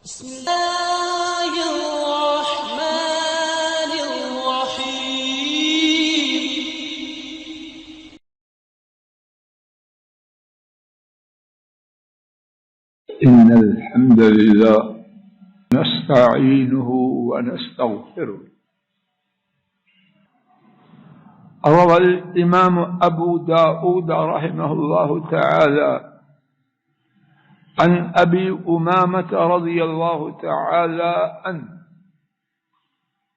بسم الله الرحمن الرحيم. إن الحمد لله نستعينه ونستغفره. روى الإمام أبو داود رحمه الله تعالى عن أبي أمامة رضي الله تعالى عنه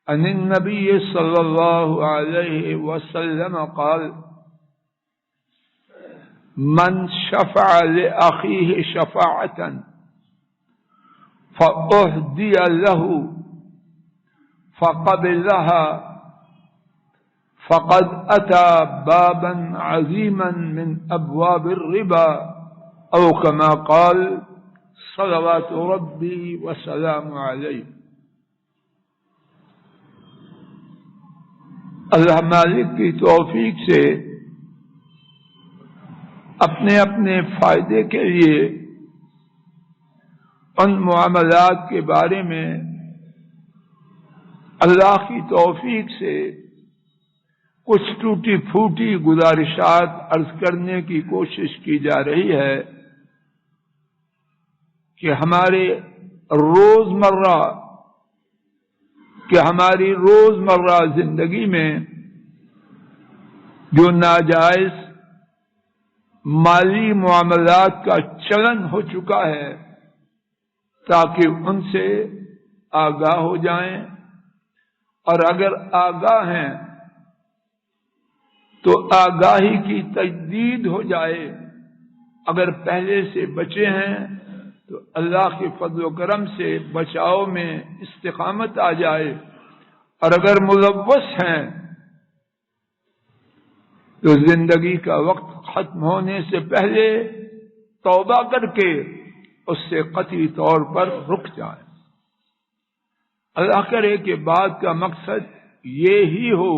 عن النبي صلى الله عليه وسلم قال: من شفع لأخيه شفاعة فأهدي له فقبلها فقد أتى بابا عظيما من أبواب الربا، أو كما قال صلوات ربي وسلام علیہ۔ اللہ مالک کی توفیق سے اپنے اپنے فائدے کے لیے ان معاملات کے بارے میں اللہ کی توفیق سے کچھ ٹوٹی پھوٹی گزارشات عرض کرنے کی کوشش کی جا رہی ہے کہ ہماری روزمرہ زندگی میں جو ناجائز مالی معاملات کا چلن ہو چکا ہے، تاکہ ان سے آگاہ ہو جائیں، اور اگر آگاہ ہیں تو آگاہی کی تجدید ہو جائے، اگر پہلے سے بچے ہیں تو اللہ کے فضل و کرم سے بچاؤ میں استقامت آ جائے، اور اگر ملوث ہیں تو زندگی کا وقت ختم ہونے سے پہلے توبہ کر کے اس سے قطعی طور پر رک جائیں۔ اللہ کرے کہ بات کا مقصد یہ ہی ہو،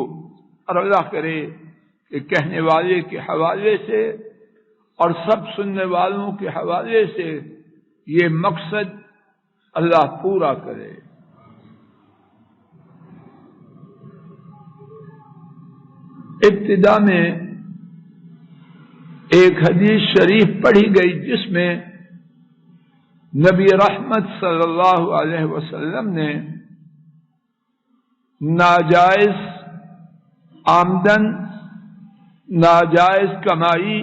اور اللہ کرے کہ کہنے والے کے حوالے سے اور سب سننے والوں کے حوالے سے یہ مقصد اللہ پورا کرے۔ ابتدا میں ایک حدیث شریف پڑھی گئی جس میں نبی رحمت صلی اللہ علیہ وسلم نے ناجائز آمدن، ناجائز کمائی،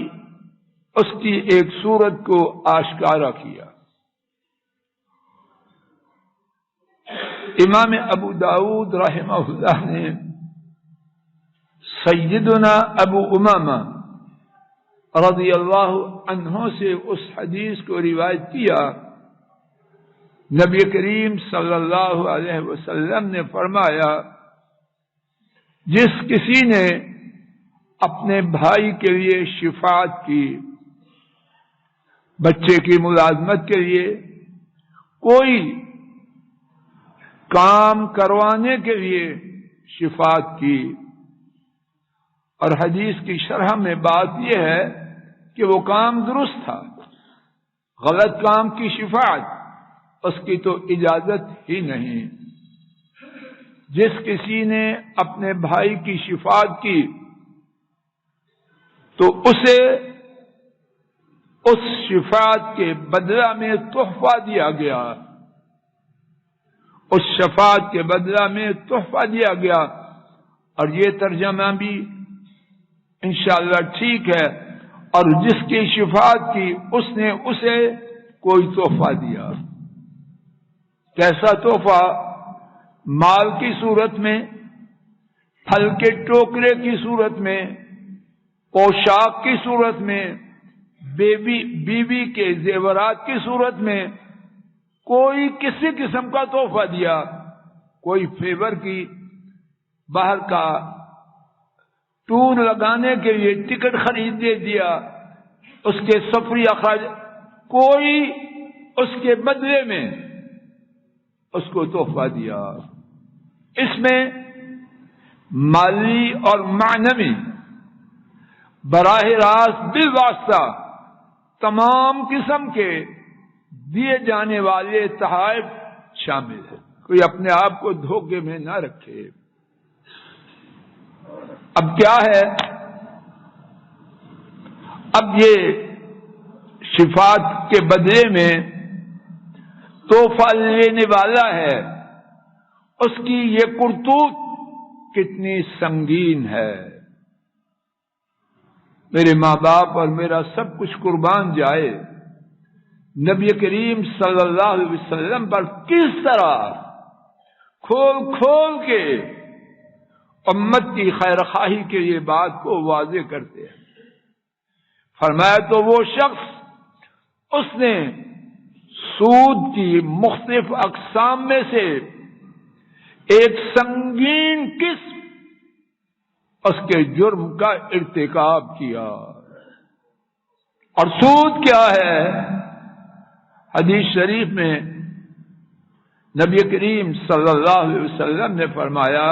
اس کی ایک صورت کو آشکارا کیا۔ امام ابو داود رحمہ اللہ نے سیدنا ابو امامہ رضی اللہ عنہ سے اس حدیث کو روایت کیا۔ نبی کریم صلی اللہ علیہ وسلم نے فرمایا: جس کسی نے اپنے بھائی کے لیے شفاعت کی، بچے کی ملازمت کے لیے، کوئی کام کروانے کے لیے شفاعت کی، اور حدیث کی شرح میں بات یہ ہے کہ وہ کام درست تھا، غلط کام کی شفاعت اس کی تو اجازت ہی نہیں۔ جس کسی نے اپنے بھائی کی شفاعت کی تو اسے اس شفاعت کے بدلہ میں تحفہ دیا گیا، اس شفاعت کے بدلہ میں تحفہ دیا گیا، اور یہ ترجمہ بھی انشاءاللہ ٹھیک ہے۔ اور جس کی شفاعت کی اس نے اسے کوئی تحفہ دیا۔ کیسا تحفہ؟ مال کی صورت میں، پھل کے ٹوکرے کی صورت میں، پوشاک کی صورت میں، بیوی کے زیورات کی صورت میں، کوئی کسی قسم کا تحفہ دیا، کوئی فیور کی، باہر کا ٹور لگانے کے لیے ٹکٹ خرید دے دیا، اس کے سفری اخراج، کوئی اس کے بدلے میں اس کو تحفہ دیا۔ اس میں مالی اور معنوی براہ راست بالواسطہ تمام قسم کے دیے جانے والے تحائف شامل ہے. کوئی اپنے آپ کو دھوکے میں نہ رکھے. اب کیا ہے؟ اب یہ صفات کے بدلے میں تحفہ لینے والا ہے، اس کی یہ کرتوت کتنی سنگین ہے. میرے ماں باپ اور میرا سب کچھ قربان جائے، نبی کریم صلی اللہ علیہ وسلم پر کس طرح کھول کھول کے امت کی خیر خواہی کے یہ بات کو واضح کرتے ہیں. فرمایا تو وہ شخص اس نے سود کی مختلف اقسام میں سے ایک سنگین قسم اس کے جرم کا ارتکاب کیا. اور سود کیا ہے؟ حدیث شریف میں نبی کریم صلی اللہ علیہ وسلم نے فرمایا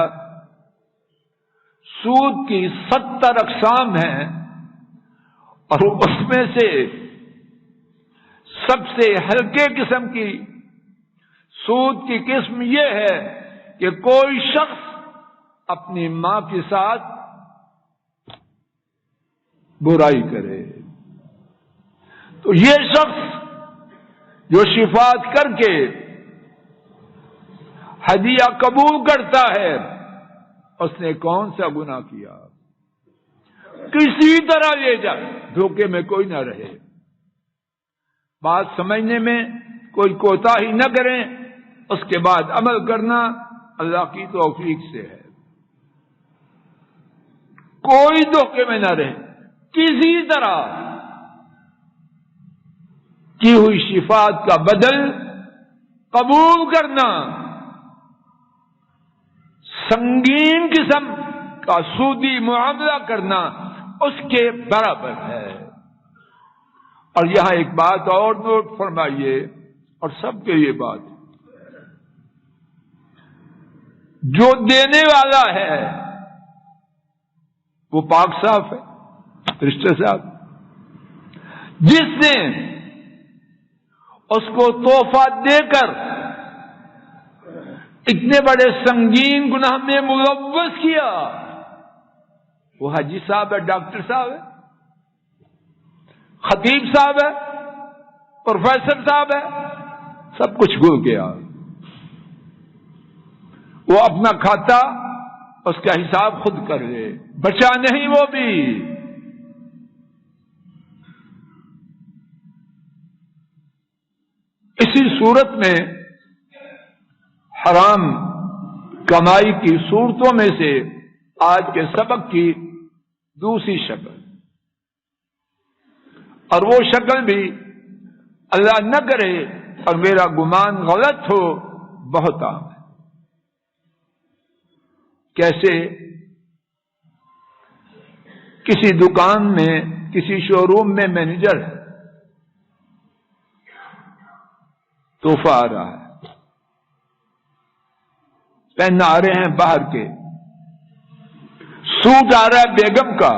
سود کی 70 اقسام ہیں، اور اس میں سے سب سے ہلکے قسم کی سود کی قسم یہ ہے کہ کوئی شخص اپنی ماں کے ساتھ برائی کرے. تو یہ شخص جو شفاعت کر کے ہدیہ قبول کرتا ہے اس نے کون سا گناہ کیا؟ کسی طرح لے جائے، دھوکے میں کوئی نہ رہے. بات سمجھنے میں کوئی کوتاہی نہ کریں، اس کے بعد عمل کرنا اللہ کی توفیق سے ہے. کوئی دھوکے میں نہ رہے، کسی طرح کی ہوئی شفاعت کا بدل قبول کرنا سنگین قسم کا سودی معاملہ کرنا اس کے برابر ہے. اور یہاں ایک بات اور نوٹ فرمائیے، اور سب کے یہ بات، جو دینے والا ہے وہ پاک صاف ہے، رشتے صاحب. جس نے اس کو تحفہ دے کر اتنے بڑے سنگین گناہ میں ملوث کیا، وہ حاجی صاحب ہے، ڈاکٹر صاحب ہے، خطیب صاحب ہے، پروفیسر صاحب ہے، سب کچھ بھول گیا. وہ اپنا کھاتا، اس کا حساب خود کر لے، بچا نہیں وہ بھی. اسی صورت میں حرام کمائی کی صورتوں میں سے آج کے سبق کی دوسری شکل، اور وہ شکل بھی اللہ نہ کرے اور میرا گمان غلط ہو بہت عام ہے. کیسے؟ کسی دکان میں، کسی شو روم میں مینیجر ہے، تحفہ آ رہا ہے، پہن آ رہے ہیں باہر کے، سوٹ آ رہا ہے بیگم کا،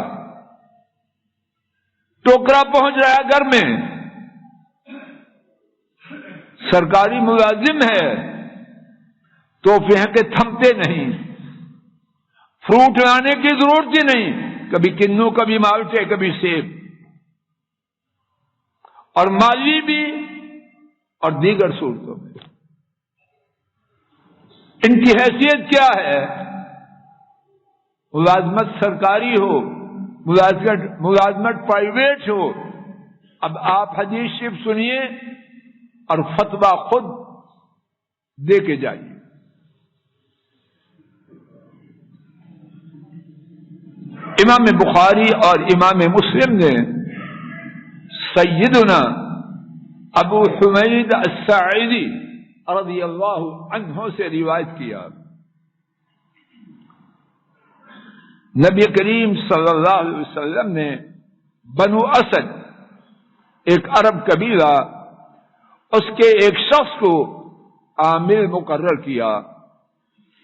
ٹوکرا پہنچ رہا ہے گھر میں، سرکاری ملازم ہے، تحفے ہیں کہ تھمتے نہیں، فروٹ لانے کی ضرورت ہی نہیں، کبھی کنو، کبھی مالٹے، کبھی سیب، اور مالی بھی اور دیگر صورتوں میں. ان کی حیثیت کیا ہے؟ ملازمت سرکاری ہو، ملازمت پرائیویٹ ہو. اب آپ حدیث شریف سنیے اور فتویٰ خود دے کے جائیے. امام بخاری اور امام مسلم نے سیدنا ابو حمید الساعدی رضی اللہ عنہ سے روایت کیا، نبی کریم صلی اللہ علیہ وسلم نے بنو اسد، ایک عرب قبیلہ، اس کے ایک شخص کو عامل مقرر کیا.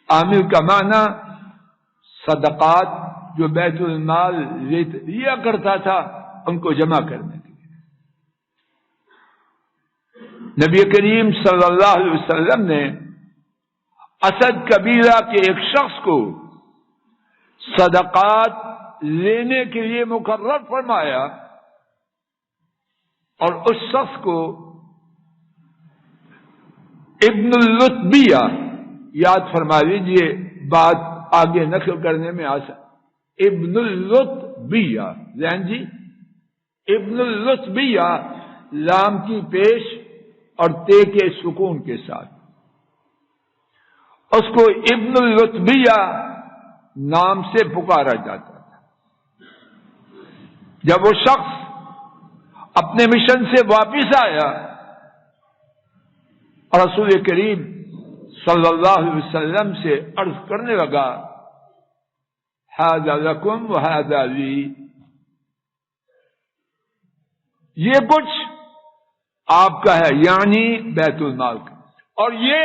عامل کا معنی صدقات جو بیت المال لیا کرتا تھا ان کو جمع کرنے کے لیے. نبی کریم صلی اللہ علیہ وسلم نے اسد قبیلہ کے ایک شخص کو صدقات لینے کے لیے مقرر فرمایا اور اس شخص کو ابن اللتبیہ، یاد فرما لیجیے بات آگے نقل کرنے میں ابن اللتبیہ، ذہن جی، ابن اللتبیہ لام کی پیش اور تے کے سکون کے ساتھ، اس کو ابن اللتبیہ نام سے پکارا جاتا تھا۔ جب وہ شخص اپنے مشن سے واپس آیا اور رسول کریم صلی اللہ علیہ وسلم سے عرض کرنے لگا ھذا لکم وھذا لی، یہ کچھ آپ کا ہے، یعنی بیت المال کا، اور یہ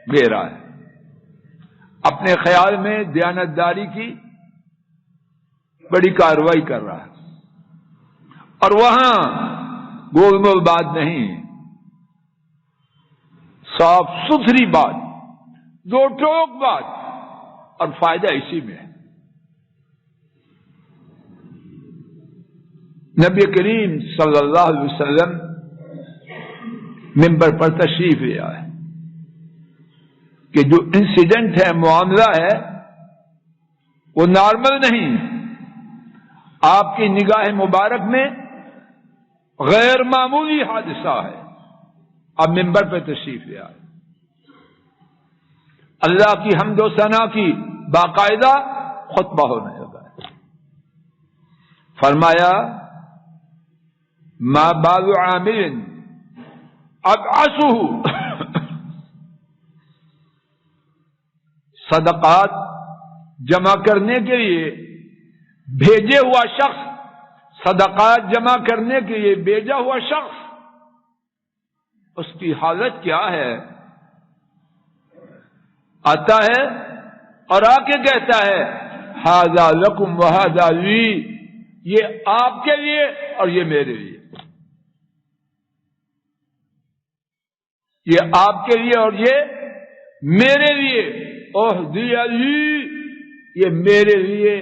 میرا ہے۔ اپنے خیال میں دیانتداری کی بڑی کارروائی کر رہا ہے، اور وہاں گول مول بات نہیں، صاف ستھری بات، دو ٹوک بات، اور فائدہ اسی میں ہے۔ نبی کریم صلی اللہ علیہ وسلم منبر پر تشریف لے آئے کہ جو انسیڈنٹ ہے، معاملہ ہے، وہ نارمل نہیں، آپ کی نگاہ مبارک میں غیر معمولی حادثہ ہے۔ اب منبر پہ تشریف لے آئے، اللہ کی حمد و ثنا کی باقاعدہ خطبہ ہونے لگا، فرمایا ما بال عامل ابعثه صدقات جمع کرنے کے لیے بھیجے ہوا شخص، صدقات جمع کرنے کے لیے بھیجا ہوا شخص، اس کی حالت کیا ہے؟ آتا ہے اور آ کے کہتا ہے ھذا لکم وھذا لی، یہ آپ کے لیے اور یہ میرے لیے، یہ آپ کے لیے اور یہ میرے لیے، اہدی لی، یہ میرے لیے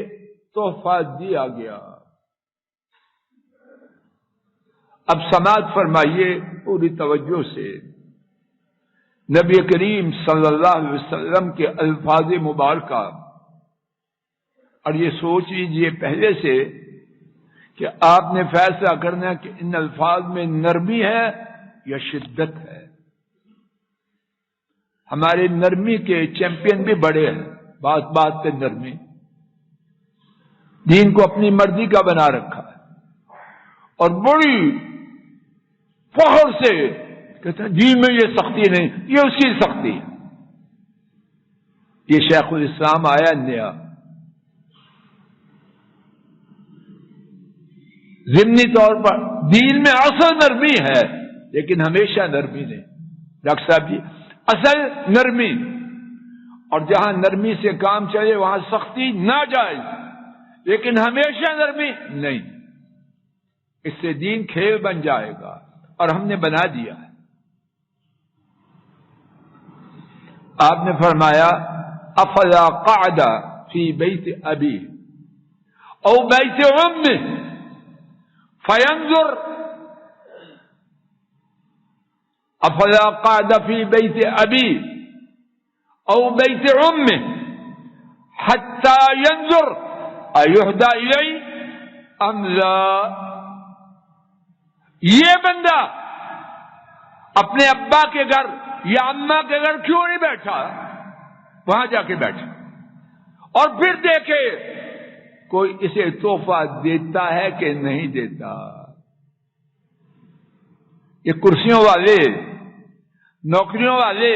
تحفہ دیا گیا۔ اب سماعت فرمائیے پوری توجہ سے، نبی کریم صلی اللہ علیہ وسلم کے الفاظ مبارکہ، اور یہ سوچ لیجیے پہلے سے کہ آپ نے فیصلہ کرنا کہ ان الفاظ میں نرمی ہے یا شدت ہے۔ ہمارے نرمی کے چیمپئن بھی بڑے ہیں، بات بات پہ نرمی، دین کو اپنی مرضی کا بنا رکھا ہے، اور بڑی فخر سے کہتے ہیں دین میں یہ سختی نہیں، یہ اس کی سختی ہے۔ یہ شیخ الاسلام آیا نیا، ضمنی طور پر دین میں اصل نرمی ہے، لیکن ہمیشہ نرمی نہیں، ڈاکٹر صاحب جی، اصل نرمی، اور جہاں نرمی سے کام چلے وہاں سختی ناجائز، لیکن ہمیشہ نرمی نہیں، اس سے دین کھیل بن جائے گا، اور ہم نے بنا دیا ہے۔ آپ نے فرمایا افلا قعد فی بیت ابی او بیت امہ فینظر، افلا قعد فی بیت ابی او بیت امہ حتی ینظر ایہدی الی ام لا، یہ بندہ اپنے ابا کے گھر یا اماں کے گھر کیوں نہیں بیٹھا؟ وہاں جا کے بیٹھا اور پھر دیکھے کوئی اسے تحفہ دیتا ہے کہ نہیں دیتا۔ یہ کرسیوں والے، نوکریوں والے،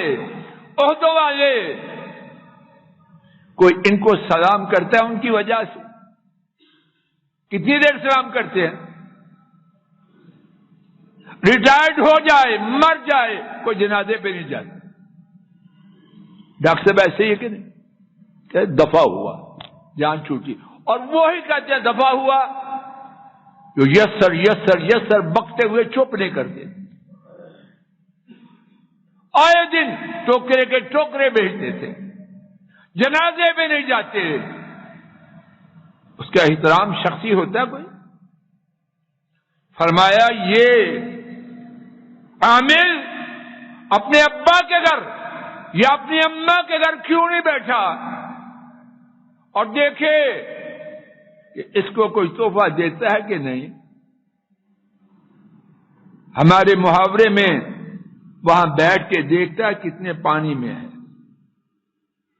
عہدوں والے، کوئی ان کو سلام کرتا ہے ان کی وجہ سے؟ کتنی دیر سلام کرتے ہیں؟ ریٹائرڈ ہو جائے، مر جائے، کوئی جنازے پہ نہیں جاتا۔ ڈاکٹر صاحب ایسے ہی ہے کہ نہیں؟ کہ دفع ہوا، جان چھوٹی، اور وہی کہتے ہیں دفع ہوا جو یس سر یس سر یس سر بکتے ہوئے چپ نہیں کرتے، آئے دن ٹوکرے کے ٹوکرے بھیجتے تھے، جنازے میں نہیں جاتے۔ اس کا احترام شخصی ہوتا ہے کوئی؟ فرمایا یہ عامل اپنے ابا کے گھر یا اپنی اماں کے گھر کیوں نہیں بیٹھا اور دیکھے کہ اس کو کوئی تحفہ دیتا ہے کہ نہیں؟ ہمارے محاورے میں وہاں بیٹھ کے دیکھتا ہے کتنے پانی میں ہے،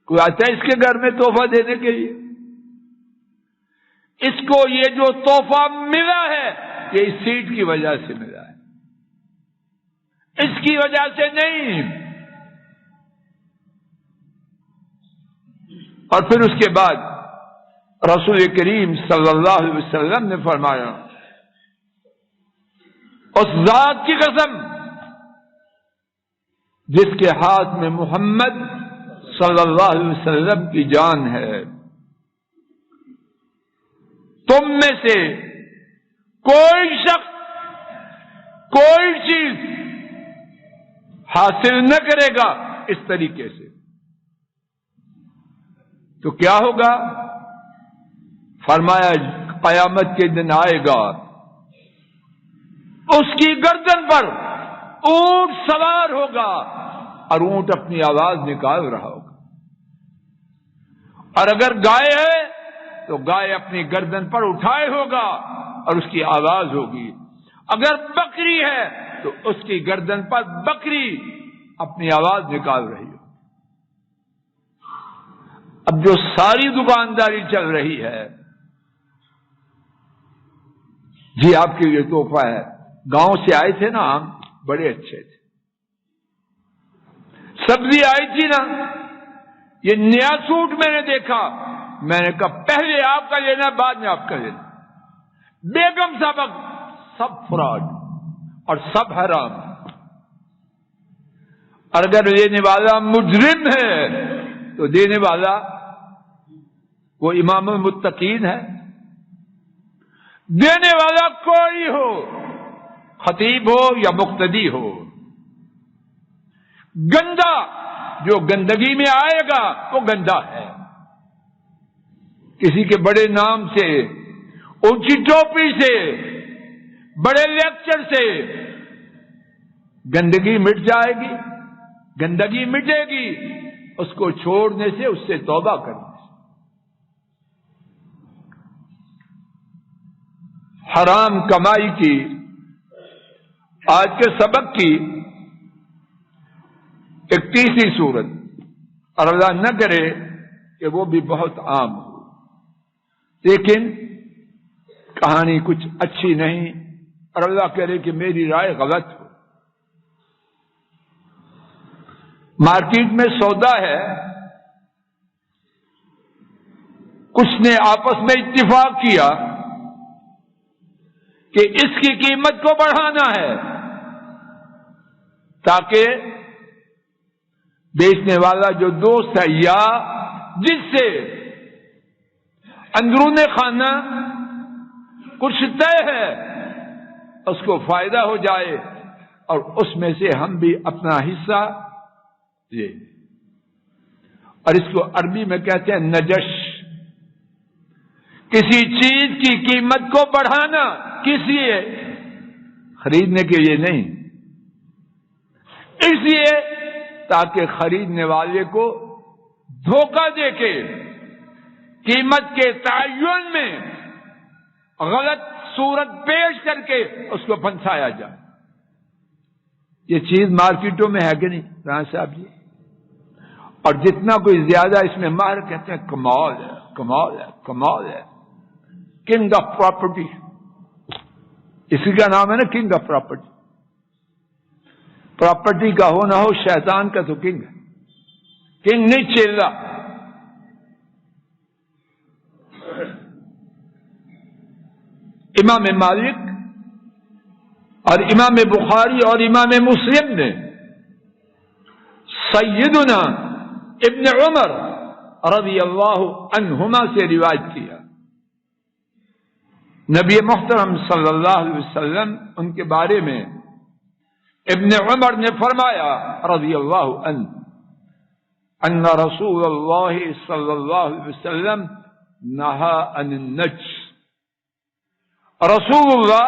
کوئی آتا ہے اس کے گھر میں تحفہ دینے کے لیے؟ اس کو یہ جو تحفہ ملا ہے یہ اس سیٹ کی وجہ سے ملا ہے، اس کی وجہ سے نہیں۔ اور پھر اس کے بعد رسول کریم صلی اللہ علیہ وسلم نے فرمایا، اس ذات کی قسم جس کے ہاتھ میں محمد صلی اللہ علیہ وسلم کی جان ہے، تم میں سے کوئی شخص کوئی چیز حاصل نہ کرے گا اس طریقے سے تو کیا ہوگا؟ فرمایا قیامت کے دن آئے گا، اس کی گردن پر اونٹ سوار ہوگا اور اونٹ اپنی آواز نکال رہا ہوگا، اور اگر گائے ہے تو گائے اپنی گردن پر اٹھائے ہوگا اور اس کی آواز ہوگی، اگر بکری ہے تو اس کی گردن پر بکری اپنی آواز نکال رہی ہو۔ اب جو ساری دکانداری چل رہی ہے، جی آپ کے لیے تحفہ ہے، گاؤں سے آئے تھے نا آم، بڑے اچھے تھے، سبزی آئی تھی نا، یہ نیا سوٹ میں نے دیکھا، میں نے کہا پہلے آپ کا لینا بعد میں آپ کا لینا، بیگم صاحب سب فراڈ اور سب حرام، اور اگر لینے والا مجرم ہے تو دینے والا وہ امام المتقین ہے۔ دینے والا کوئی ہو، خطیب ہو یا مقتدی ہو، گندا جو گندگی میں آئے گا وہ گندا ہے۔ کسی کے بڑے نام سے، اونچی ٹوپی سے، بڑے لیکچر سے گندگی مٹ جائے گی، گندگی مٹے گی اس کو چھوڑنے سے، اس سے توبہ کرنے سے۔ حرام کمائی کی آج کے سبق کی ایک تیسری صورت، اور اللہ نہ کرے کہ وہ بھی بہت عام ہو، لیکن کہانی کچھ اچھی نہیں، اور اللہ کرے کہ میری رائے غلط ہو۔ مارکیٹ میں سودا ہے، کچھ نے آپس میں اتفاق کیا کہ اس کی قیمت کو بڑھانا ہے تاکہ بیچنے والا جو دوست ہے یا جس سے اندرون خانہ کچھ طے ہے اس کو فائدہ ہو جائے، اور اس میں سے ہم بھی اپنا حصہ لیں۔ اور اس کو عربی میں کہتے ہیں نجش، کسی چیز کی قیمت کو بڑھانا، کس لیے؟ خریدنے کے لیے نہیں، اس لیے تاکہ خریدنے والے کو دھوکہ دے کے قیمت کے تعین میں غلط صورت پیش کر کے اس کو پھنسایا جائے۔ یہ چیز مارکیٹوں میں ہے کہ نہیں رانا صاحب جی؟ اور جتنا کوئی زیادہ اس میں ماہر کہتے ہیں کمال ہے، کمال ہے، کمال ہے، کنگ آف پراپرٹی، اسی کا نام ہے نا کنگ آف پراپرٹی۔ پراپرٹی کا ہو نہ ہو، شیطان کا تو کنگ ہے، کنگ نہیں چیلا۔ امام مالک اور امام بخاری اور امام مسلم نے سیدنا ابن عمر رضی اللہ عنہما سے روایت کیا، نبی محترم صلی اللہ علیہ وسلم ان کے بارے میں ابن عمر نے فرمایا رضی اللہ عنہ ان رسول اللہ صلی اللہ علیہ وسلم نہا عن النجس، رسول اللہ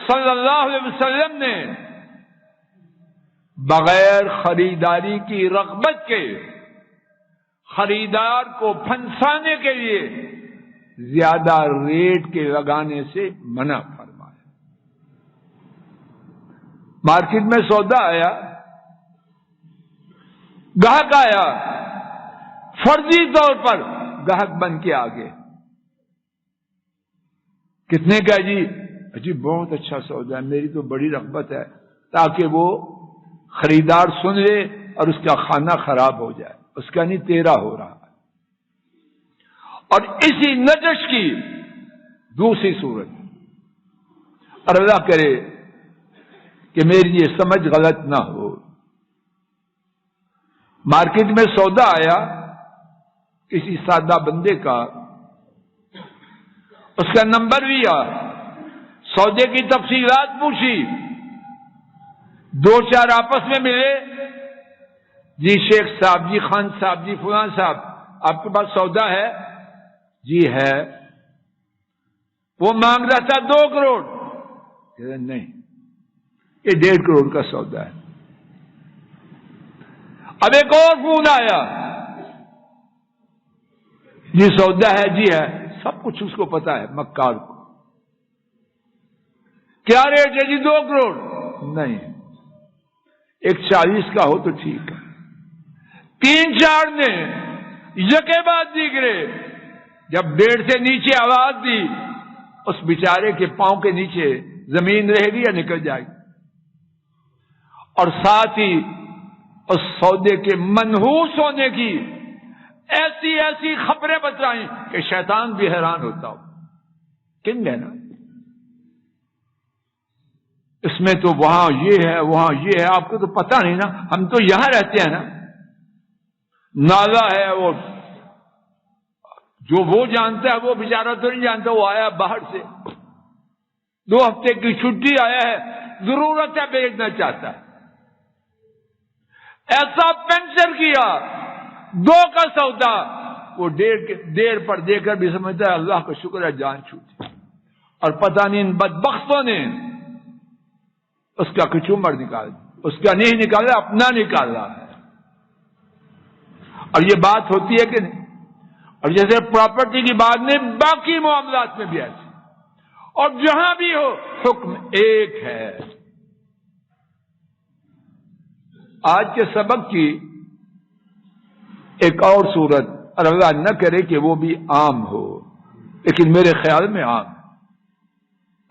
صلی اللہ علیہ وسلم نے بغیر خریداری کی رغبت کے خریدار کو پھنسانے کے لیے زیادہ ریٹ کے لگانے سے منع فرمایا۔ مارکیٹ میں سودا آیا، گاہک آیا، فرضی طور پر گاہک بن کے آگے، کتنے کا جی بہت اچھا سودا ہے، میری تو بڑی رغبت ہے، تاکہ وہ خریدار سن لے اور اس کا کھانا خراب ہو جائے، اس کا نہیں تیرا ہو رہا ہے۔ اور اسی نجش کی دوسری صورت، اور اللہ کرے کہ میری یہ سمجھ غلط نہ ہو، مارکیٹ میں سودا آیا کسی سادہ بندے کا، اس کا نمبر لیا، سودے کی تفصیلات پوچھی، دو چار آپس میں ملے، جی شیخ صاحب، جی خان صاحب، جی فلاں صاحب، آپ کے پاس سودا ہے؟ جی ہے۔ وہ مانگ رہا تھا 2 کروڑ، نہیں، یہ 1.5 کروڑ کا سودا ہے۔ اب ایک اور فون آیا، جی سودا ہے؟ جی ہے، سب کچھ اس کو پتا ہے، مکار کو۔ کیا ریٹ ہے؟ جی 2 کروڑ، نہیں، 1.40 کا ہو تو ٹھیک ہے۔ 3-4 نے یکے بعد دیگرے جب 1.5 سے نیچے آواز دی، اس بیچارے کے پاؤں کے نیچے زمین رہے گی یا نکل جائے گی، اور ساتھ ہی اس سودے کے منحوس ہونے کی ایسی خبریں بتائیں کہ شیطان بھی حیران ہوتا ہو، کنگ ہے نا، اس میں تو وہاں یہ ہے، وہاں یہ ہے، آپ کو تو پتہ نہیں نا، ہم تو یہاں رہتے ہیں نا، نالا ہے، وہ جو وہ جانتا ہے وہ بیچارہ تو نہیں جانتا، وہ آیا باہر سے، 2 ہفتے کی چھٹی آیا ہے، ضرورت ہے بیچنا چاہتا ہے، ایسا پینچر کیا 2 کا سودا، وہ 1.5 پر دے کر بھی سمجھتا ہے اللہ کا شکر ہے جان چھوٹی، اور پتہ نہیں ان بدبختوں نے اس کا کچومر نکال، اس کا نہیں نکالا، اپنا نکالا ہے۔ اور یہ بات ہوتی ہے کہ نہیں؟ اور جیسے پراپرٹی کی بات نہیں، باقی معاملات میں بھی ایسے، اور جہاں بھی ہو حکم ایک ہے۔ آج کے سبق کی ایک اور صورت، اور اللہ نہ کرے کہ وہ بھی عام ہو، لیکن میرے خیال میں عام،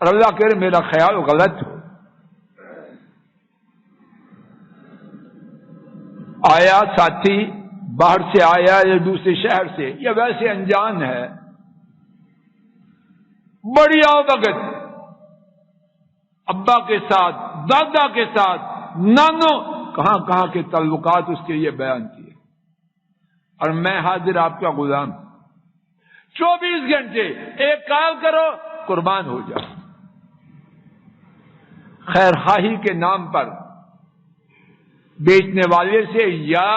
اور اللہ کرے میرا خیال غلط ہو۔ آیا ساتھی باہر سے آیا یا دوسرے شہر سے، یا ویسے انجان ہے، بڑی وقت ابا کے ساتھ، دادا کے ساتھ، نانوں، کہاں کہاں کے تعلقات اس کے لیے بیان کیے، اور میں حاضر آپ کا غلام، 24 گھنٹے ایک کال کرو قربان ہو جاؤ، خیر خواہی کے نام پر بیچنے والے سے یا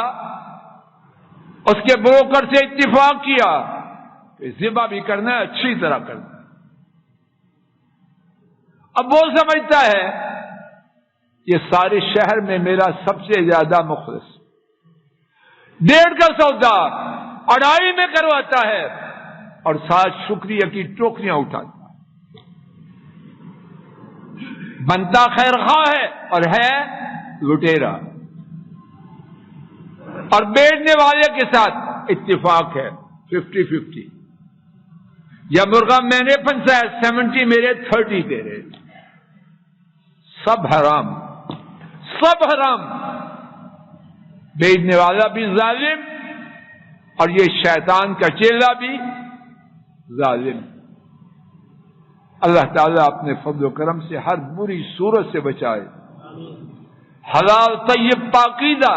اس کے بروکر سے اتفاق کیا کہ ذبح بھی کرنا ہے، اچھی طرح کرنا ہے۔ اب وہ سمجھتا ہے یہ سارے شہر میں میرا سب سے زیادہ مخلص، 1.5 کا سودا 2.5 میں کرواتا ہے، اور ساتھ شکریہ کی ٹوکریاں اٹھاتا ہے، بنتا خیر خواہ ہے اور ہے لٹیرا، اور بیچنے والے کے ساتھ اتفاق ہے 50-50، یا مرغا میں نے پھنسا ہے 70 میرے 30 تیرے، سب حرام، سب حرام، بیچنے والا بھی ظالم اور یہ شیطان کا چیلا بھی ظالم۔ اللہ تعالیٰ اپنے فضل و کرم سے ہر بری صورت سے بچائے، حلال طیب پاکیزہ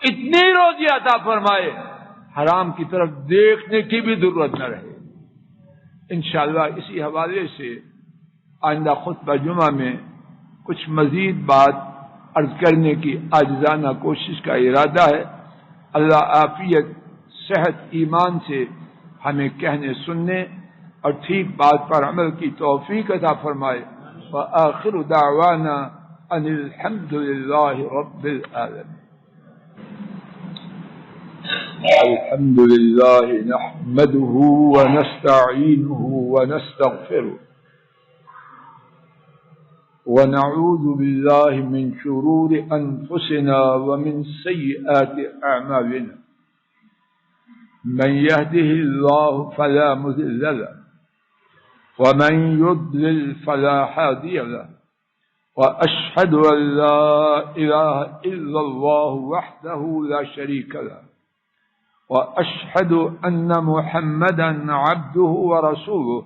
اتنی روزی عطا فرمائے، حرام کی طرف دیکھنے کی بھی ضرورت نہ رہے۔ انشاءاللہ اسی حوالے سے آئندہ خطبہ جمعہ میں کچھ مزید بات عرض کرنے کی عاجزانہ کوشش کا ارادہ ہے۔ اللہ عافیت، صحت، ایمان سے ہمیں کہنے، سننے اور ٹھیک بات پر عمل کی توفیق عطا فرمائے۔ وآخر دعوانا ان الحمد للہ رب العالمین۔ الحمد للہ نحمده ونستعینه ونستغفره ونعوذ بالله من شرور أنفسنا ومن سيئات أعمالنا، من يهده الله فلا مضل له ومن يضلل فلا هادي له، وأشهد أن لا إله إلا الله وحده لا شريك له، وأشهد أن محمدا عبده ورسوله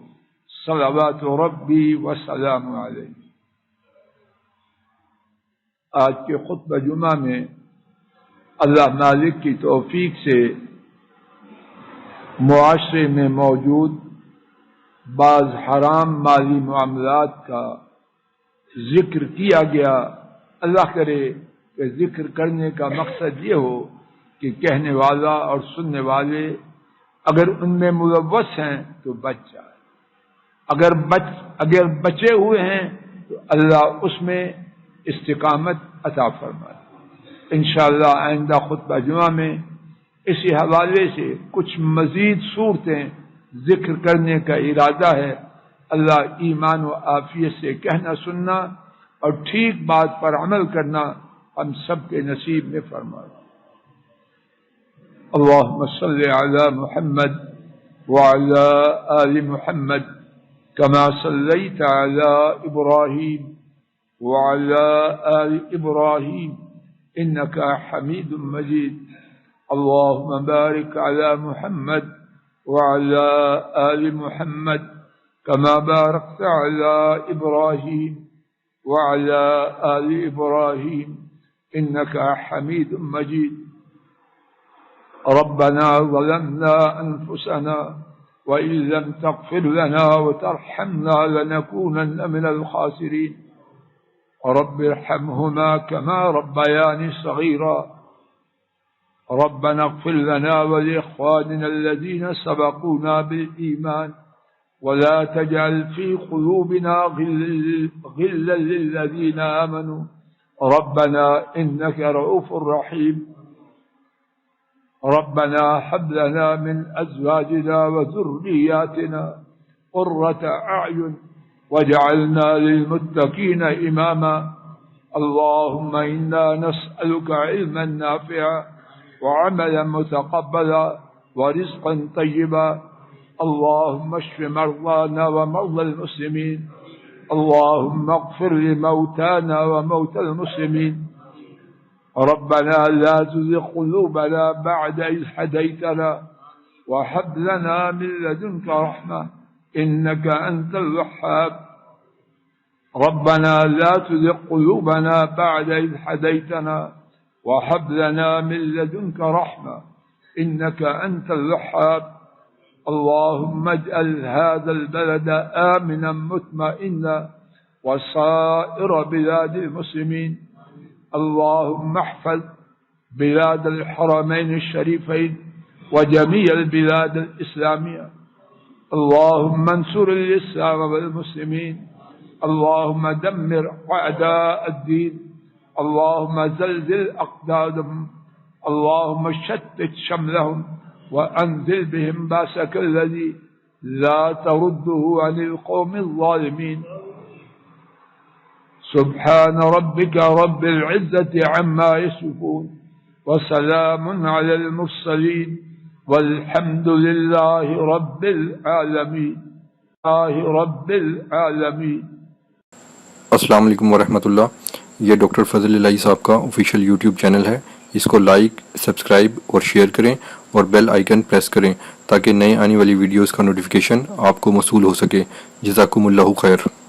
صلوات ربي وسلامه عليه۔ آج کے خطبہ جمعہ میں اللہ مالک کی توفیق سے معاشرے میں موجود بعض حرام مالی معاملات کا ذکر کیا گیا۔ اللہ کرے کہ ذکر کرنے کا مقصد یہ ہو کہ کہنے والا اور سننے والے اگر ان میں ملوث ہیں تو بچ جائے، اگر بچے ہوئے ہیں تو اللہ اس میں استقامت عطا فرمائے۔ انشاءاللہ آئندہ خطبہ جمعہ میں اسی حوالے سے کچھ مزید صورتیں ذکر کرنے کا ارادہ ہے۔ اللہ ایمان و عافیت سے کہنا، سننا اور ٹھیک بات پر عمل کرنا ہم سب کے نصیب میں فرمائے۔ اللهم صل على محمد وعلى آل محمد كما صليت على إبراهيم وعلى آل إبراهيم إنك حميد مجيد۔ اللهم بارك على محمد وعلى آل محمد كما باركت على إبراهيم وعلى آل إبراهيم إنك حميد مجيد۔ ربنا ظلمنا أنفسنا وإن لم تغفر لنا وترحمنا لنكونن من الخاسرين۔ رب ارحمهما كما ربياني صغيرا۔ ربنا اغفر لنا ولإخواننا الذين سبقونا بالإيمان ولا تجعل في قلوبنا غلا للذين آمنوا ربنا إنك رؤوف رحيم۔ ربنا هب لنا من أزواجنا وذرياتنا قرة أعين وجعلنا للمتقين إماما۔ اللهم إنا نسألك علما نافعا وعملا متقبلا ورزقا طيبا۔ اللهم اشف مرضانا ومرضى المسلمين۔ اللهم اغفر لموتانا وموتى المسلمين۔ ربنا لا تزغ قلوبنا بعد إذ هديتنا وهب لنا من لدنك رحمة إنك أنت الوهاب۔ ربنا لا تزغ قلوبنا بعد إذ هديتنا وهب لنا من لدنك رحمة إنك أنت الوهاب۔ اللهم اجعل هذا البلد آمنا مطمئنا وسائر بلاد المسلمين۔ اللهم احفظ بلاد الحرمين الشريفين وجميع البلاد الإسلامية۔ اللهم انصر الإسلام والمسلمين۔ اللهم دمر أعداء الدين۔ اللهم زلزل أقدامهم۔ اللهم شتت شملهم وأنزل بهم بأسك الذي لا ترده عن القوم الظالمين۔ سبحان ربك رب العزة عما يصفون وسلام على المرسلين والحمد لله رب العالمين۔ السلام علیکم ورحمۃ اللہ۔ یہ ڈاکٹر فضل الہی صاحب کا آفیشیل یوٹیوب چینل ہے، اس کو لائک، سبسکرائب اور شیئر کریں اور بیل آئیکن پریس کریں تاکہ نئے آنے والی ویڈیوز کا نوٹیفیکیشن آپ کو موصول ہو سکے۔ جزاکم اللہ خیر۔